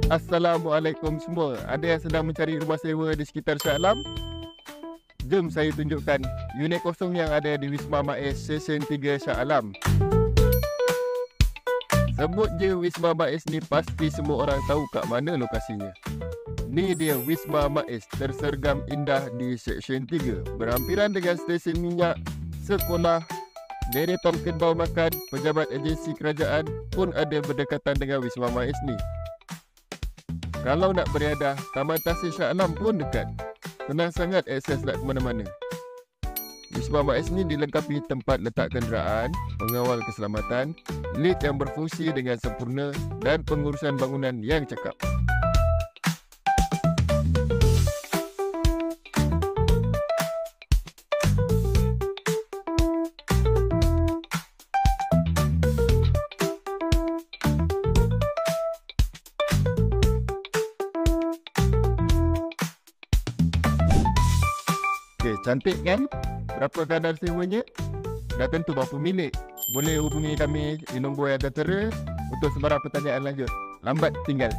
Assalamualaikum semua. Ada yang sedang mencari rumah sewa di sekitar Shah Alam? Jom saya tunjukkan unit kosong yang ada di Wisma Maiz Session 3 Shah Alam. Sebut je Wisma Maiz ni pasti semua orang tahu kat mana lokasinya. Ni dia Wisma Maiz, tersergam indah di Seksyen 3, berhampiran dengan stesen minyak, sekolah, dereton kedai makan, pejabat agensi kerajaan pun ada berdekatan dengan Wisma Maiz ni. Kalau nak beriadah, Taman Tasik Shah Alam pun dekat. Senang sangat akses nak ke mana-mana. Wisma Maiz ni dilengkapi tempat letak kenderaan, pengawal keselamatan, lift yang berfungsi dengan sempurna dan pengurusan bangunan yang cakap. Cantik kan? Berapa kadar sewanya? Dah tentu berapa milik. Boleh hubungi kami di nombor yang tertera untuk sebarang pertanyaan lanjut. Lambat tinggal.